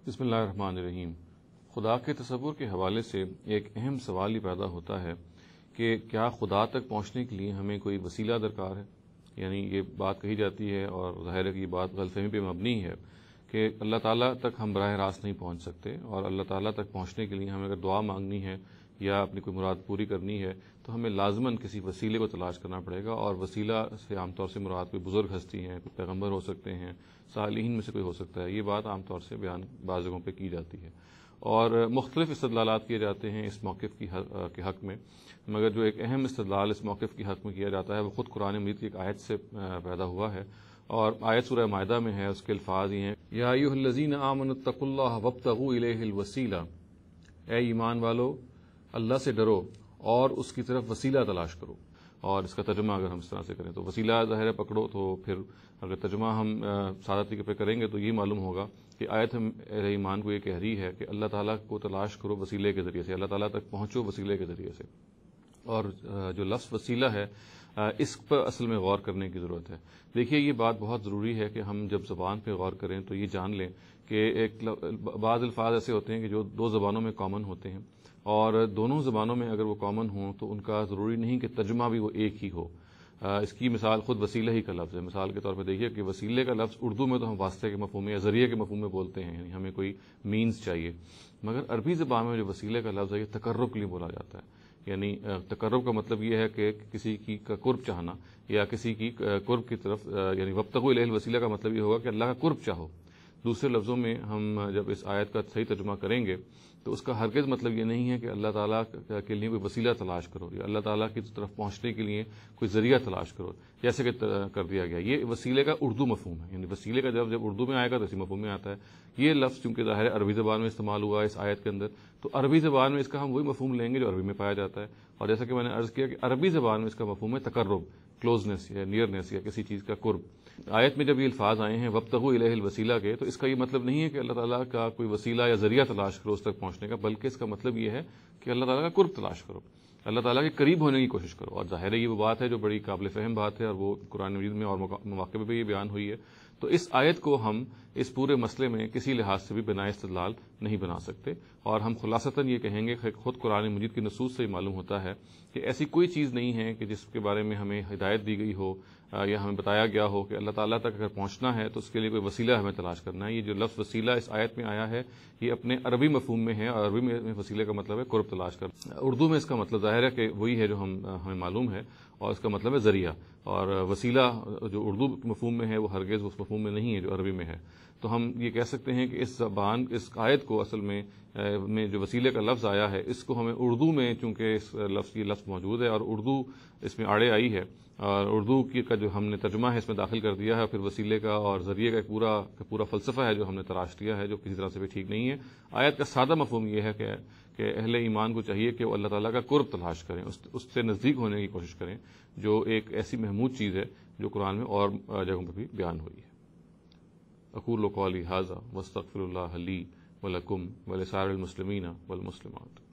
بسم اللہ الرحمن الرحیم۔ خدا کے تصور کے حوالے سے ایک اہم سوال یہ پیدا ہوتا ہے کہ کیا خدا تک پہنچنے کے لیے ہمیں کوئی وسیلہ درکار ہے؟ یعنی یہ بات کہی جاتی ہے اور ظاہر ہے کہ یہ بات غلط فہمی پہ مبنی ہے کہ اللہ تعالیٰ تک ہم براہ راست نہیں پہنچ سکتے، اور اللہ تعالیٰ تک پہنچنے کے لیے ہمیں اگر دعا مانگنی ہے یا اپنی کوئی مراد پوری کرنی ہے تو ہمیں لازماً کسی وسیلے کو تلاش کرنا پڑے گا، اور وسیلہ سے عام طور سے مراد کوئی بزرگ ہستی ہیں، کوئی پیغمبر ہو سکتے ہیں، صالحین میں سے کوئی ہو سکتا ہے۔ یہ بات عام طور سے بیان بعض جگہوں پہ کی جاتی ہے اور مختلف استدلالات کیے جاتے ہیں اس موقف کے حق میں، مگر جو ایک اہم استدلال اس موقف کے حق میں کیا جاتا ہے وہ خود قرآن مجید کی ایک آیت سے پیدا ہوا ہے، اور آیت سورہ مائدہ میں ہے۔ اس کے الفاظ یہ ہیں: یا ایھا الذین آمنوا اتقوا اللہ وابتغوا الیہ الوسیلہ، اے ایمان والو اللہ سے ڈرو اور اس کی طرف وسیلہ تلاش کرو۔ اور اس کا ترجمہ اگر ہم اس طرح سے کریں تو وسیلہ ظاہر پکڑو، تو پھر اگر ترجمہ ہم سادہ طریقے پہ کریں گے تو یہ معلوم ہوگا کہ آیت ہم ایمان کو یہ کہہ رہی ہے کہ اللہ تعالیٰ کو تلاش کرو وسیلے کے ذریعے سے، اللہ تعالیٰ تک پہنچو وسیلے کے ذریعے سے۔ اور جو لفظ وسیلہ ہے اس پر اصل میں غور کرنے کی ضرورت ہے۔ دیکھیے، یہ بات بہت ضروری ہے کہ ہم جب زبان پہ غور کریں تو یہ جان لیں کہ بعض الفاظ ایسے ہوتے ہیں کہ جو دو زبانوں میں کامن ہوتے ہیں، اور دونوں زبانوں میں اگر وہ کامن ہوں تو ان کا ضروری نہیں کہ ترجمہ بھی وہ ایک ہی ہو۔ اس کی مثال خود وسیلہ ہی کا لفظ ہے۔ مثال کے طور پہ دیکھیے کہ وسیلے کا لفظ اردو میں تو ہم واسطے کے مفہوم میں یا ذریعے کے مفہوم میں بولتے ہیں، یعنی ہمیں کوئی مینز چاہیے، مگر عربی زبان میں جو وسیلے کا لفظ ہے یہ تقرب کے لیے بولا جاتا ہے۔ یعنی تقرب کا مطلب یہ ہے کہ کسی کی کا قرب چاہنا یا کسی کی قرب کی طرف، یعنی وابتغوا الیہ الوسیلہ کا مطلب یہ ہوگا کہ اللہ کا قرب چاہو۔ دوسرے لفظوں میں ہم جب اس آیت کا صحیح ترجمہ کریں گے تو اس کا ہرگز مطلب یہ نہیں ہے کہ اللہ تعالیٰ کے لیے کوئی وسیلہ تلاش کرو یا اللہ تعالیٰ کی طرف پہنچنے کے لیے کوئی ذریعہ تلاش کرو، جیسے کہ کر دیا گیا۔ یہ وسیلے کا اردو مفہوم ہے، یعنی وسیلے کا جب اردو میں آئے گا تو اسی مفہوم میں آتا ہے۔ یہ لفظ چونکہ ظاہر ہے عربی زبان میں استعمال ہوا ہے اس آیت کے اندر، تو عربی زبان میں اس کا ہم وہی مفہوم لیں گے جو عربی میں پایا جاتا ہے۔ اور جیسا کہ میں نے عرض کیا کہ عربی زبان میں اس کا مفہوم ہے تقرب، کلوزنس یا نیئرنیس یا کسی چیز کا قرب۔ آیت میں جب یہ الفاظ آئے ہیں وابتغوا الیہ الوسیلہ کے، تو اس کا یہ مطلب نہیں ہے کہ اللہ تعالیٰ کا کوئی وسیلہ یا ذریعہ تلاش کرو اس تک پہنچنے کا، بلکہ اس کا مطلب یہ ہے کہ اللہ تعالیٰ کا قرب تلاش کرو، اللہ تعالیٰ کے قریب ہونے کی کوشش کرو۔ اور ظاہر ہے یہ وہ بات ہے جو بڑی قابل فہم بات ہے، اور وہ قرآن مجید میں اور مواقع پہ یہ بیان ہوئی ہے۔ تو اس آیت کو ہم اس پورے مسئلے میں کسی لحاظ سے بھی بنا استدلال نہیں بنا سکتے، اور ہم خلاصتاً یہ کہیں گے کہ خود قرآن مجید کی نصوص سے معلوم ہوتا ہے کہ ایسی کوئی چیز نہیں ہے کہ جس کے بارے میں ہمیں ہدایت دی گئی ہو یا ہمیں بتایا گیا ہو کہ اللہ تعالیٰ تک اگر پہنچنا ہے تو اس کے لیے کوئی وسیلہ ہمیں تلاش کرنا ہے۔ یہ جو لفظ وسیلہ اس آیت میں آیا ہے یہ اپنے عربی مفہوم میں ہے، اور عربی میں وسیلے کا مطلب ہے قرب تلاش کرنا۔ اردو میں اس کا مطلب ظاہر ہے کہ وہی ہے جو ہمیں معلوم ہے، اور اس کا مطلب ہے ذریعہ، اور وسیلہ جو اردو مفہوم میں ہے وہ ہرگز اس مفہوم میں نہیں ہے جو عربی میں ہے۔ تو ہم یہ کہہ سکتے ہیں کہ اس آیت کو اصل میں جو وسیلے کا لفظ آیا ہے اس کو ہمیں اردو میں، چونکہ اس یہ لفظ موجود ہے اور اردو اس میں آڑے آئی ہے، اور اردو کا جو ہم نے ترجمہ ہے اس میں داخل کر دیا ہے، پھر وسیلے کا اور ذریعے کا ایک پورا فلسفہ ہے جو ہم نے تراش دیا ہے، جو کسی طرح سے بھی ٹھیک نہیں ہے۔ آیت کا سادہ مفہوم یہ ہے کہ اہل ایمان کو چاہیے کہ وہ اللہ تعالیٰ کا قرب تلاش کریں، اس سے نزدیک ہونے کی کوشش کریں، جو ایک ایسی محمود چیز ہے جو قرآن میں اور جگہوں پر بھی بیان ہوئی ہے۔ اقول قولی ھذا واستغفر اللہ لی ولکم ولسائر المسلمین والمسلمات۔